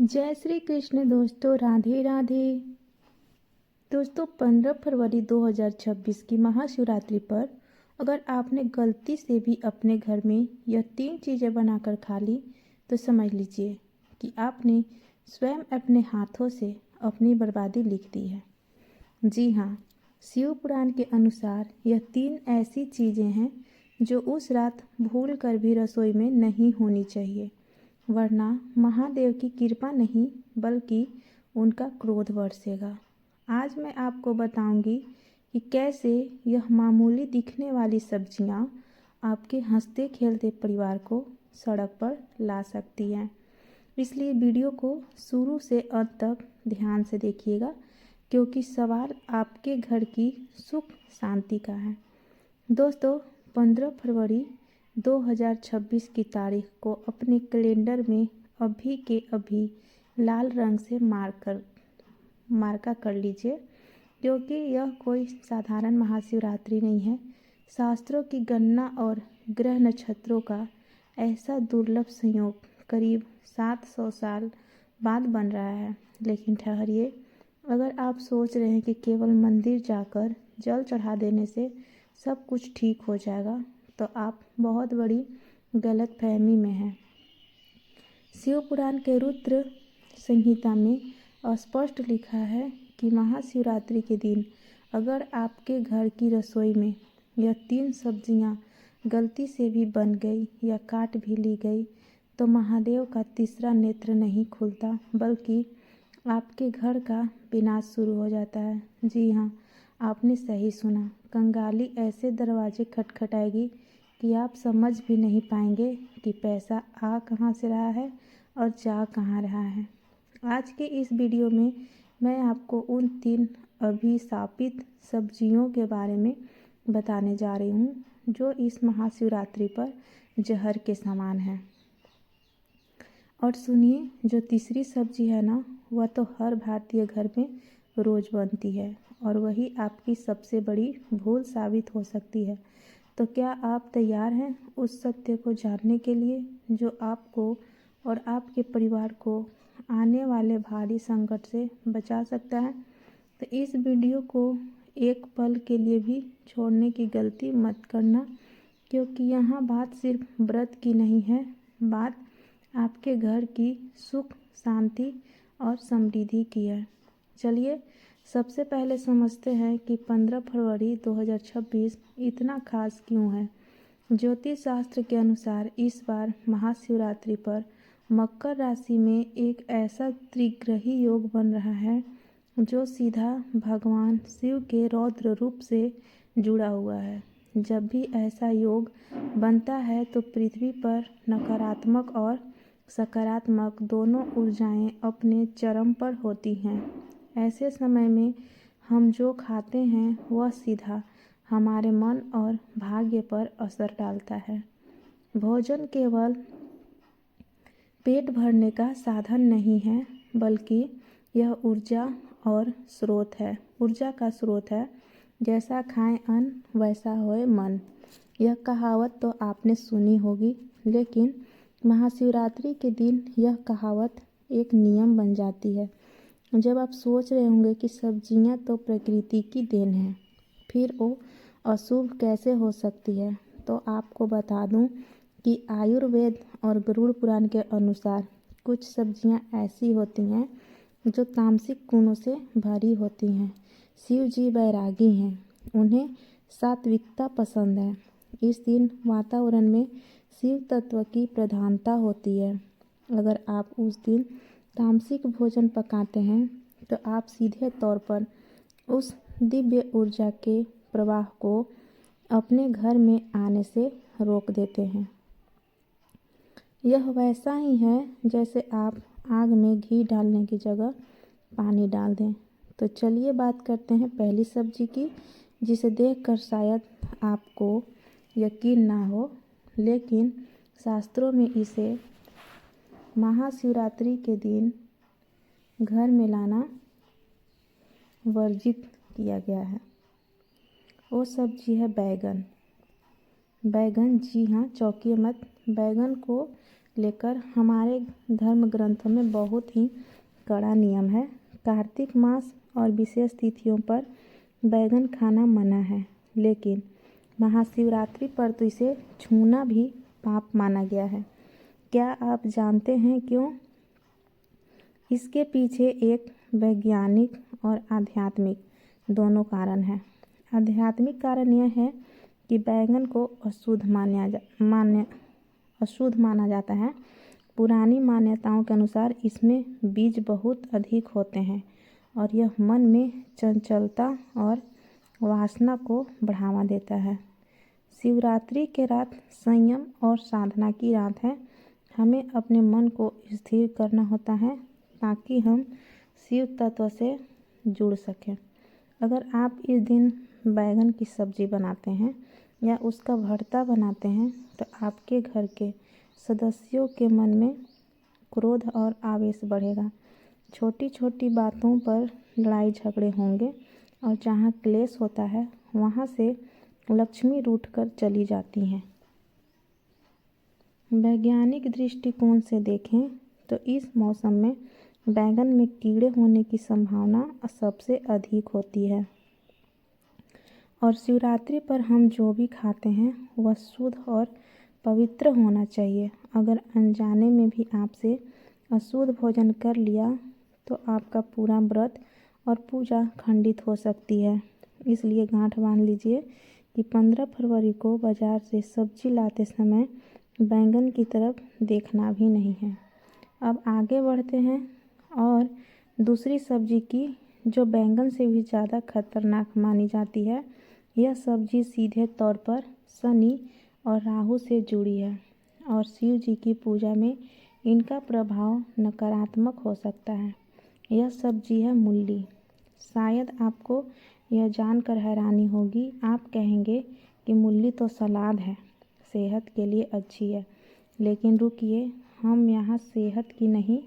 जय श्री कृष्ण दोस्तों, राधे राधे। दोस्तों 15 फरवरी 2026 की महाशिवरात्रि पर अगर आपने गलती से भी अपने घर में यह 3 चीज़ें बनाकर खा ली तो समझ लीजिए कि आपने स्वयं अपने हाथों से अपनी बर्बादी लिख दी है। जी हाँ, शिव पुराण के अनुसार यह 3 ऐसी चीज़ें हैं जो उस रात भूल कर भी रसोई में नहीं होनी चाहिए, वरना महादेव की कृपा नहीं बल्कि उनका क्रोध बरसेगा। आज मैं आपको बताऊंगी कि कैसे यह मामूली दिखने वाली सब्जियां आपके हंसते खेलते परिवार को सड़क पर ला सकती हैं। इसलिए वीडियो को शुरू से अंत तक ध्यान से देखिएगा, क्योंकि सवाल आपके घर की सुख शांति का है। दोस्तों 15 फरवरी 2026 की तारीख को अपने कैलेंडर में अभी के अभी लाल रंग से मार्का कर लीजिए, क्योंकि यह कोई साधारण महाशिवरात्रि नहीं है। शास्त्रों की गणना और ग्रह नक्षत्रों का ऐसा दुर्लभ संयोग करीब 700 साल बाद बन रहा है। लेकिन ठहरिए, अगर आप सोच रहे हैं कि केवल मंदिर जाकर जल चढ़ा देने से सब कुछ ठीक हो जाएगा तो आप बहुत बड़ी गलतफहमी में हैं। शिव पुराण के रुद्र संहिता में स्पष्ट लिखा है कि महाशिवरात्रि के दिन अगर आपके घर की रसोई में यह 3 सब्जियां गलती से भी बन गई या काट भी ली गई तो महादेव का तीसरा नेत्र नहीं खुलता, बल्कि आपके घर का विनाश शुरू हो जाता है। जी हाँ, आपने सही सुना। कंगाली ऐसे दरवाजे खटखटाएगी कि आप समझ भी नहीं पाएंगे कि पैसा आ कहाँ से रहा है और जा कहाँ रहा है। आज के इस वीडियो में मैं आपको उन 3 अभिशापित सब्जियों के बारे में बताने जा रही हूँ जो इस महाशिवरात्रि पर जहर के समान है। और सुनिए, जो तीसरी सब्जी है ना, वह तो हर भारतीय घर में रोज बनती है और वही आपकी सबसे बड़ी भूल साबित हो सकती है। तो क्या आप तैयार हैं उस सत्य को जानने के लिए जो आपको और आपके परिवार को आने वाले भारी संकट से बचा सकता है? तो इस वीडियो को एक पल के लिए भी छोड़ने की गलती मत करना, क्योंकि यहाँ बात सिर्फ व्रत की नहीं है, बात आपके घर की सुख शांति और समृद्धि की है। चलिए सबसे पहले समझते हैं कि 15 फरवरी 2026 इतना खास क्यों है। ज्योतिष शास्त्र के अनुसार इस बार महाशिवरात्रि पर मकर राशि में एक ऐसा त्रिग्रही योग बन रहा है जो सीधा भगवान शिव के रौद्र रूप से जुड़ा हुआ है। जब भी ऐसा योग बनता है तो पृथ्वी पर नकारात्मक और सकारात्मक दोनों ऊर्जाएं अपने चरम पर होती हैं। ऐसे समय में हम जो खाते हैं वह सीधा हमारे मन और भाग्य पर असर डालता है। भोजन केवल पेट भरने का साधन नहीं है, बल्कि यह ऊर्जा का स्रोत है। जैसा खाएं अन्न वैसा होए मन। यह कहावत तो आपने सुनी होगी, लेकिन महाशिवरात्रि के दिन यह कहावत एक नियम बन जाती है। जब आप सोच रहे होंगे कि सब्जियां तो प्रकृति की देन है, फिर वो अशुभ कैसे हो सकती है, तो आपको बता दूं कि आयुर्वेद और गरुड़ पुराण के अनुसार कुछ सब्जियां ऐसी होती हैं जो तामसिक गुणों से भरी होती हैं। शिव जी बैरागी हैं, उन्हें सात्विकता पसंद है। इस दिन वातावरण में शिव तत्व की प्रधानता होती है। अगर आप उस दिन तामसिक भोजन पकाते हैं तो आप सीधे तौर पर उस दिव्य ऊर्जा के प्रवाह को अपने घर में आने से रोक देते हैं। यह वैसा ही है जैसे आप आग में घी डालने की जगह पानी डाल दें। तो चलिए बात करते हैं पहली सब्जी की, जिसे देखकर शायद आपको यकीन ना हो, लेकिन शास्त्रों में इसे महाशिवरात्रि के दिन घर में लाना वर्जित किया गया है। वो सब्जी है बैगन। बैगन, जी हाँ, चौंकिए मत। बैगन को लेकर हमारे धर्म ग्रंथों में बहुत ही कड़ा नियम है। कार्तिक मास और विशेष तिथियों पर बैगन खाना मना है, लेकिन महाशिवरात्रि पर तो इसे छूना भी पाप माना गया है। क्या आप जानते हैं क्यों? इसके पीछे एक वैज्ञानिक और आध्यात्मिक दोनों कारण हैं। आध्यात्मिक कारण यह है कि बैगन को अशुद्ध माना जाता है। पुरानी मान्यताओं के अनुसार इसमें बीज बहुत अधिक होते हैं और यह मन में चंचलता और वासना को बढ़ावा देता है। शिवरात्रि के रात संयम और साधना की रात है। हमें अपने मन को स्थिर करना होता है ताकि हम शिव तत्व से जुड़ सकें। अगर आप इस दिन बैगन की सब्जी बनाते हैं या उसका भरता बनाते हैं तो आपके घर के सदस्यों के मन में क्रोध और आवेश बढ़ेगा। छोटी छोटी बातों पर लड़ाई झगड़े होंगे और जहाँ क्लेश होता है वहाँ से लक्ष्मी रूठकर चली जाती हैं। वैज्ञानिक दृष्टिकोण से देखें तो इस मौसम में बैंगन में कीड़े होने की संभावना सबसे अधिक होती है और शिवरात्रि पर हम जो भी खाते हैं वह शुद्ध और पवित्र होना चाहिए। अगर अनजाने में भी आपसे अशुद्ध भोजन कर लिया तो आपका पूरा व्रत और पूजा खंडित हो सकती है। इसलिए गांठ बांध लीजिए कि 15 फरवरी को बाजार से सब्जी लाते समय बैंगन की तरफ देखना भी नहीं है। अब आगे बढ़ते हैं और दूसरी सब्जी की जो बैंगन से भी ज़्यादा खतरनाक मानी जाती है। यह सब्जी सीधे तौर पर शनि और राहु से जुड़ी है और शिव जी की पूजा में इनका प्रभाव नकारात्मक हो सकता है। यह सब्जी है मूली। शायद आपको यह जानकर हैरानी होगी। आप कहेंगे कि मूली तो सलाद है, सेहत के लिए अच्छी है। लेकिन रुकिए, हम यहाँ सेहत की नहीं,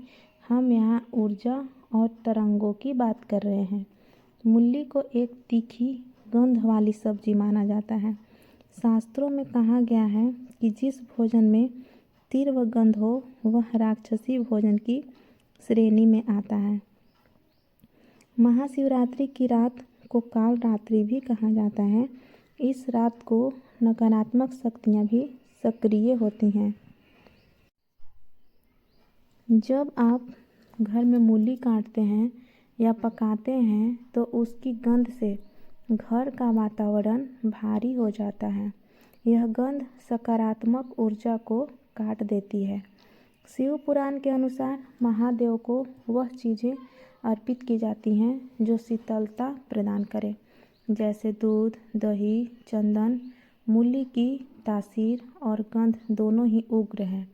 हम यहाँ ऊर्जा और तरंगों की बात कर रहे हैं। मूली को एक तीखी गंध वाली सब्जी माना जाता है। शास्त्रों में कहा गया है कि जिस भोजन में तीव्र गंध हो वह राक्षसी भोजन की श्रेणी में आता है। महाशिवरात्रि की रात को काल रात्रि भी कहा जाता है। इस रात को नकारात्मक शक्तियाँ भी सक्रिय होती हैं। जब आप घर में मूली काटते हैं या पकाते हैं तो उसकी गंध से घर का वातावरण भारी हो जाता है। यह गंध सकारात्मक ऊर्जा को काट देती है। शिव पुराण के अनुसार महादेव को वह चीज़ें अर्पित की जाती हैं जो शीतलता प्रदान करें, जैसे दूध, दही, चंदन। मूली की तासीर और गंध दोनों ही उग्र हैं।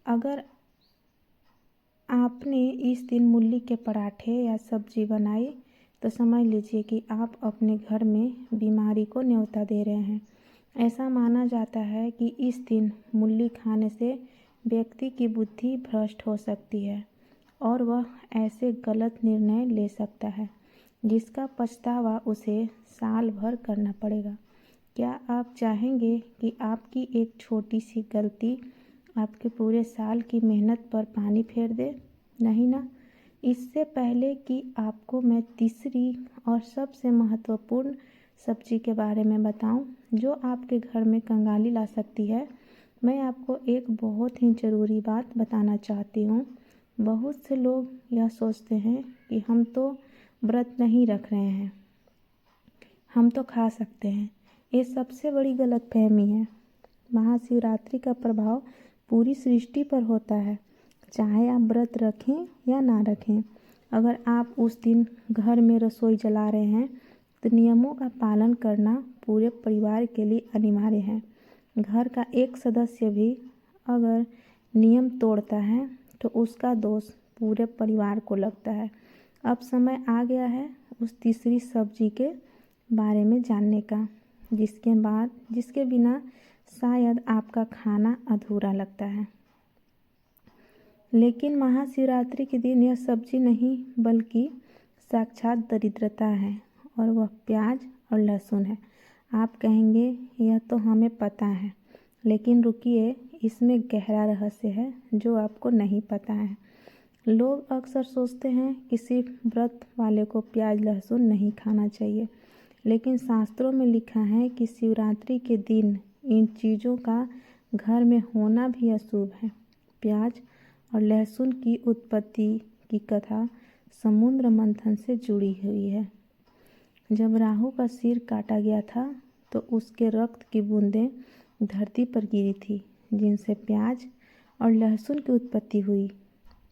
अगर आपने इस दिन मूली के पराठे या सब्जी बनाई तो समझ लीजिए कि आप अपने घर में बीमारी को न्योता दे रहे हैं। ऐसा माना जाता है कि इस दिन मूली खाने से व्यक्ति की बुद्धि भ्रष्ट हो सकती है और वह ऐसे गलत निर्णय ले सकता है जिसका पछतावा उसे साल भर करना पड़ेगा। क्या आप चाहेंगे कि आपकी एक छोटी सी गलती आपके पूरे साल की मेहनत पर पानी फेर दे? नहीं ना। इससे पहले कि आपको मैं तीसरी और सबसे महत्वपूर्ण सब्जी के बारे में बताऊं जो आपके घर में कंगाली ला सकती है, मैं आपको एक बहुत ही ज़रूरी बात बताना चाहती हूँ। बहुत से लोग यह सोचते हैं कि हम तो व्रत नहीं रख रहे हैं, हम तो खा सकते हैं। ये सबसे बड़ी गलतफहमी है। महाशिवरात्रि का प्रभाव पूरी सृष्टि पर होता है, चाहे आप व्रत रखें या ना रखें। अगर आप उस दिन घर में रसोई जला रहे हैं तो नियमों का पालन करना पूरे परिवार के लिए अनिवार्य है। घर का एक सदस्य भी अगर नियम तोड़ता है तो उसका दोष पूरे परिवार को लगता है। अब समय आ गया है उस तीसरी सब्जी के बारे में जानने का, जिसके बिना शायद आपका खाना अधूरा लगता है। लेकिन महाशिवरात्रि के दिन यह सब्जी नहीं बल्कि साक्षात दरिद्रता है और वह प्याज और लहसुन है। आप कहेंगे यह तो हमें पता है, लेकिन रुकिए, इसमें गहरा रहस्य है जो आपको नहीं पता है। लोग अक्सर सोचते हैं कि सिर्फ व्रत वाले को प्याज लहसुन नहीं खाना चाहिए, लेकिन शास्त्रों में लिखा है कि शिवरात्रि के दिन इन चीज़ों का घर में होना भी अशुभ है। प्याज और लहसुन की उत्पत्ति की कथा समुद्र मंथन से जुड़ी हुई है। जब राहु का सिर काटा गया था तो उसके रक्त की बूंदें धरती पर गिरी थी, जिनसे प्याज और लहसुन की उत्पत्ति हुई।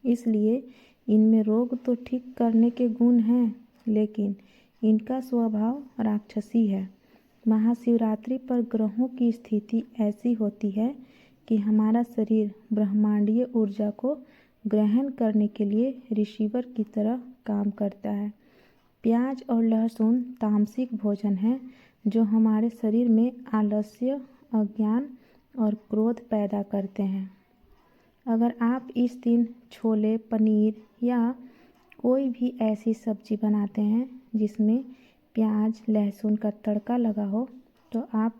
इसलिए इनमें रोग तो ठीक करने के गुण हैं, लेकिन इनका स्वभाव राक्षसी है। महाशिवरात्रि पर ग्रहों की स्थिति ऐसी होती है कि हमारा शरीर ब्रह्मांडीय ऊर्जा को ग्रहण करने के लिए रिसीवर की तरह काम करता है। प्याज और लहसुन तामसिक भोजन है जो हमारे शरीर में आलस्य, अज्ञान और क्रोध पैदा करते हैं। अगर आप इस दिन छोले, पनीर या कोई भी ऐसी सब्जी बनाते हैं जिसमें प्याज लहसुन का तड़का लगा हो, तो आप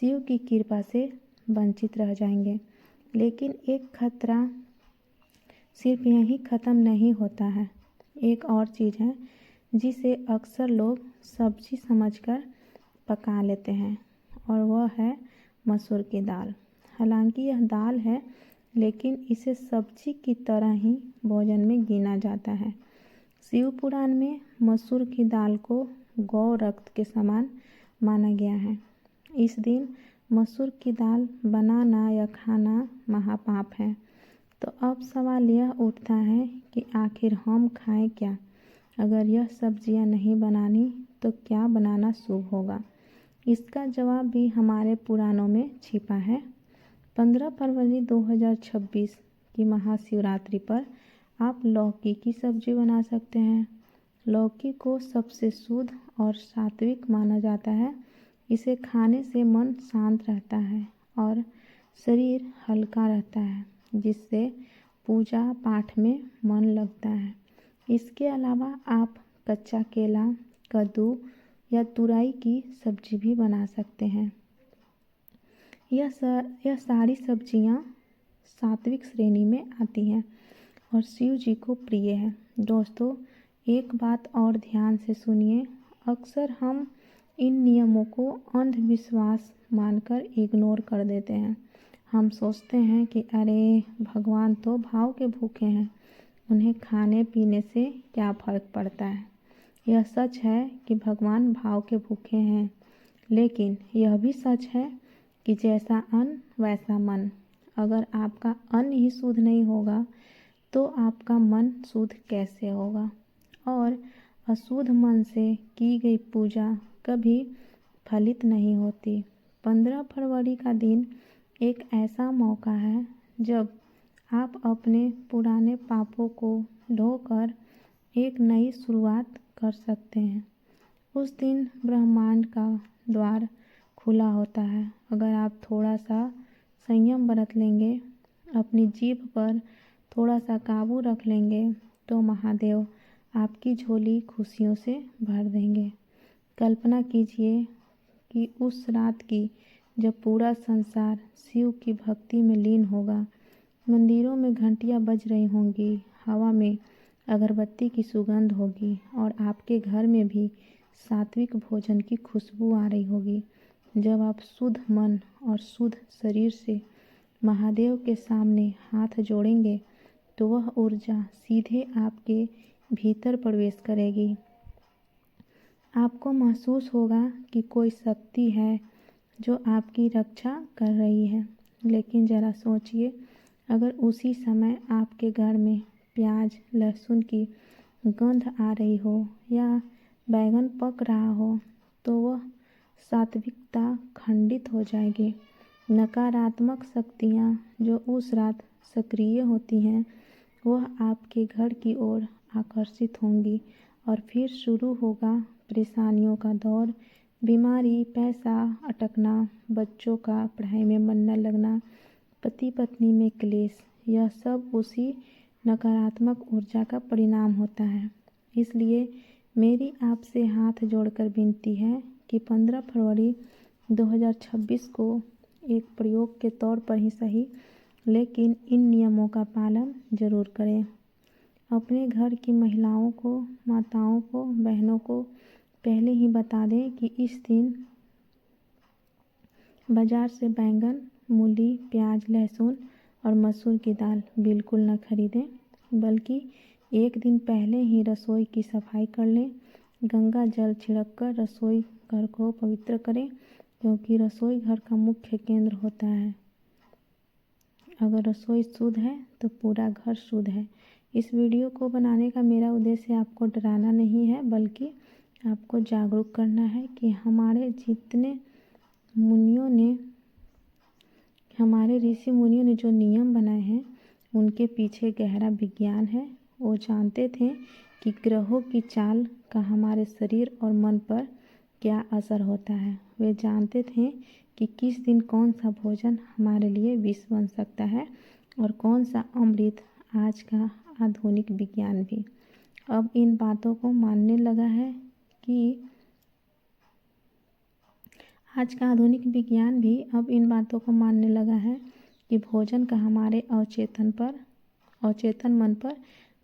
शिव की कृपा से वंचित रह जाएंगे। लेकिन एक खतरा सिर्फ यहीं ख़त्म नहीं होता है। एक और चीज़ है जिसे अक्सर लोग सब्जी समझकर पका लेते हैं, और वह है मसूर की दाल। हालांकि यह दाल है, लेकिन इसे सब्जी की तरह ही भोजन में गिना जाता है। शिव पुराण में मसूर की दाल को गौ रक्त के समान माना गया है। इस दिन मसूर की दाल बनाना या खाना महापाप है। तो अब सवाल यह उठता है कि आखिर हम खाएं क्या? अगर यह सब्जियां नहीं बनानी तो क्या बनाना शुभ होगा? इसका जवाब भी हमारे पुराणों में छिपा है। 15 फरवरी 2026 की महाशिवरात्रि पर आप लौकी की सब्जी बना सकते हैं। लौकी को सबसे शुद्ध और सात्विक माना जाता है। इसे खाने से मन शांत रहता है और शरीर हल्का रहता है, जिससे पूजा पाठ में मन लगता है। इसके अलावा आप कच्चा केला, कद्दू या तुरई की सब्जी भी बना सकते हैं। यह सारी सब्जियां सात्विक श्रेणी में आती हैं और शिव जी को प्रिय है। दोस्तों, एक बात और ध्यान से सुनिए। अक्सर हम इन नियमों को अंधविश्वास मानकर इग्नोर कर देते हैं। हम सोचते हैं कि अरे, भगवान तो भाव के भूखे हैं, उन्हें खाने पीने से क्या फ़र्क पड़ता है। यह सच है कि भगवान भाव के भूखे हैं, लेकिन यह भी सच है कि जैसा अन्न वैसा मन। अगर आपका अन्न ही शुद्ध नहीं होगा तो आपका मन शुद्ध कैसे होगा? और अशुद्ध मन से की गई पूजा कभी फलित नहीं होती। 15 फरवरी का दिन एक ऐसा मौका है जब आप अपने पुराने पापों को धोकर एक नई शुरुआत कर सकते हैं। उस दिन ब्रह्मांड का द्वार खुला होता है। अगर आप थोड़ा सा संयम बरत लेंगे, अपनी जीभ पर थोड़ा सा काबू रख लेंगे, तो महादेव आपकी झोली खुशियों से भर देंगे। कल्पना कीजिए कि उस रात की जब पूरा संसार शिव की भक्ति में लीन होगा। मंदिरों में घंटियां बज रही होंगी, हवा में अगरबत्ती की सुगंध होगी और आपके घर में भी सात्विक भोजन की खुशबू आ रही होगी। जब आप शुद्ध मन और शुद्ध शरीर से महादेव के सामने हाथ जोड़ेंगे तो वह ऊर्जा सीधे आपके भीतर प्रवेश करेगी। आपको महसूस होगा कि कोई शक्ति है जो आपकी रक्षा कर रही है। लेकिन ज़रा सोचिए, अगर उसी समय आपके घर में प्याज लहसुन की गंध आ रही हो या बैगन पक रहा हो, तो वह सात्विकता खंडित हो जाएगी। नकारात्मक शक्तियाँ जो उस रात सक्रिय होती हैं, वह आपके घर की ओर आकर्षित होंगी और फिर शुरू होगा परेशानियों का दौर। बीमारी, पैसा अटकना, बच्चों का पढ़ाई में मन न लगना, पति पत्नी में क्लेश, यह सब उसी नकारात्मक ऊर्जा का परिणाम होता है। इसलिए मेरी आपसे हाथ जोड़कर विनती है कि 15 फरवरी 2026 को एक प्रयोग के तौर पर ही सही, लेकिन इन नियमों का पालन जरूर करें। अपने घर की महिलाओं को, माताओं को, बहनों को पहले ही बता दें कि इस दिन बाज़ार से बैंगन, मूली, प्याज, लहसुन और मसूर की दाल बिल्कुल न खरीदें, बल्कि एक दिन पहले ही रसोई की सफाई कर लें। गंगा जल छिड़ककर रसोई घर को पवित्र करें, क्योंकि रसोई घर का मुख्य केंद्र होता है। अगर रसोई शुद्ध है तो पूरा घर शुद्ध है। इस वीडियो को बनाने का मेरा उद्देश्य आपको डराना नहीं है, बल्कि आपको जागरूक करना है कि हमारे ऋषि मुनियों ने जो नियम बनाए हैं उनके पीछे गहरा विज्ञान है। वो जानते थे कि ग्रहों की चाल का हमारे शरीर और मन पर क्या असर होता है। वे जानते थे कि किस दिन कौन सा भोजन हमारे लिए विष बन सकता है और कौन सा अमृत। आज का आधुनिक विज्ञान भी अब इन बातों को मानने लगा है कि भोजन का हमारे अवचेतन मन पर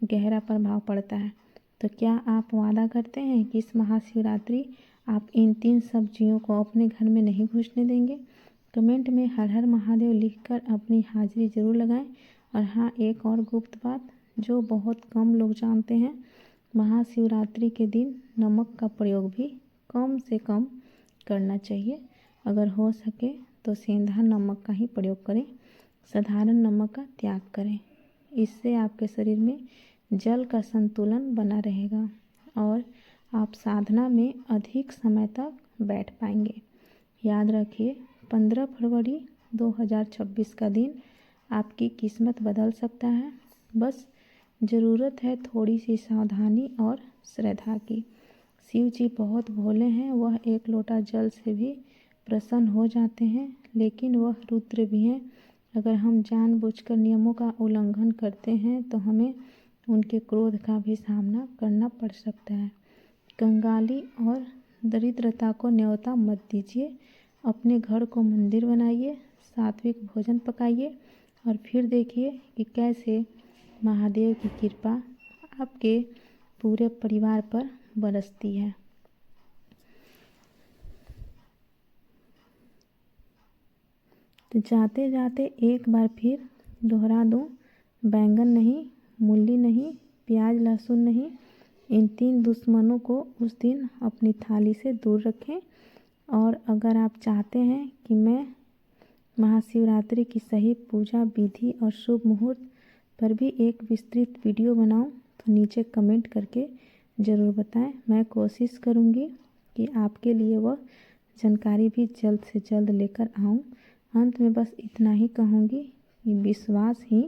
गहरा प्रभाव पड़ता है। तो क्या आप वादा करते हैं कि इस महाशिवरात्रि आप इन 3 सब्जियों को अपने घर में नहीं घुसने देंगे? कमेंट में हर हर महादेव लिखकर अपनी हाजिरी जरूर लगाएं। और हाँ, एक और गुप्त बात जो बहुत कम लोग जानते हैं, महाशिवरात्रि के दिन नमक का प्रयोग भी कम से कम करना चाहिए। अगर हो सके तो सेंधा नमक का ही प्रयोग करें, साधारण नमक का त्याग करें। इससे आपके शरीर में जल का संतुलन बना रहेगा और आप साधना में अधिक समय तक बैठ पाएंगे। याद रखिए, 15 फरवरी 2026 का दिन आपकी किस्मत बदल सकता है। बस ज़रूरत है थोड़ी सी सावधानी और श्रद्धा की। शिव जी बहुत भोले हैं, वह एक लोटा जल से भी प्रसन्न हो जाते हैं, लेकिन वह रुद्र भी हैं। अगर हम जानबूझकर नियमों का उल्लंघन करते हैं तो हमें उनके क्रोध का भी सामना करना पड़ सकता है। कंगाली और दरिद्रता को न्योता मत दीजिए। अपने घर को मंदिर बनाइए, सात्विक भोजन पकाइए और फिर देखिए कि कैसे महादेव की कृपा आपके पूरे परिवार पर बरसती है। तो जाते जाते एक बार फिर दोहरा दूं, बैंगन नहीं, मूली नहीं, प्याज लहसुन नहीं, इन 3 दुश्मनों को उस दिन अपनी थाली से दूर रखें। और अगर आप चाहते हैं कि मैं महाशिवरात्रि की सही पूजा विधि और शुभ मुहूर्त पर भी एक विस्तृत वीडियो बनाऊं, तो नीचे कमेंट करके ज़रूर बताएं। मैं कोशिश करूंगी कि आपके लिए वह जानकारी भी जल्द से जल्द लेकर आऊं। अंत में बस इतना ही कहूँगी कि विश्वास ही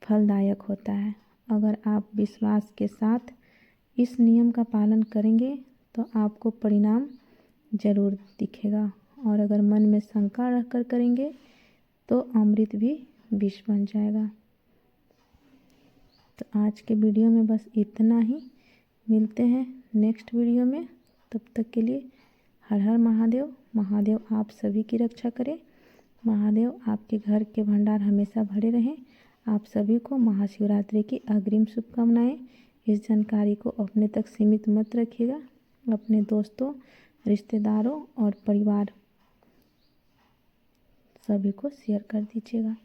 फलदायक होता है। अगर आप विश्वास के साथ इस नियम का पालन करेंगे तो आपको परिणाम जरूर दिखेगा, और अगर मन में शंका रखकर करेंगे तो अमृत भी विष बन जाएगा। तो आज के वीडियो में बस इतना ही। मिलते हैं नेक्स्ट वीडियो में। तब तक के लिए हर हर महादेव। महादेव आप सभी की रक्षा करें। महादेव आपके घर के भंडार हमेशा भरे रहें। आप सभी को महाशिवरात्रि की अग्रिम शुभकामनाएं। इस जानकारी को अपने तक सीमित मत रखिएगा, अपने दोस्तों, रिश्तेदारों और परिवार सभी को शेयर कर दीजिएगा।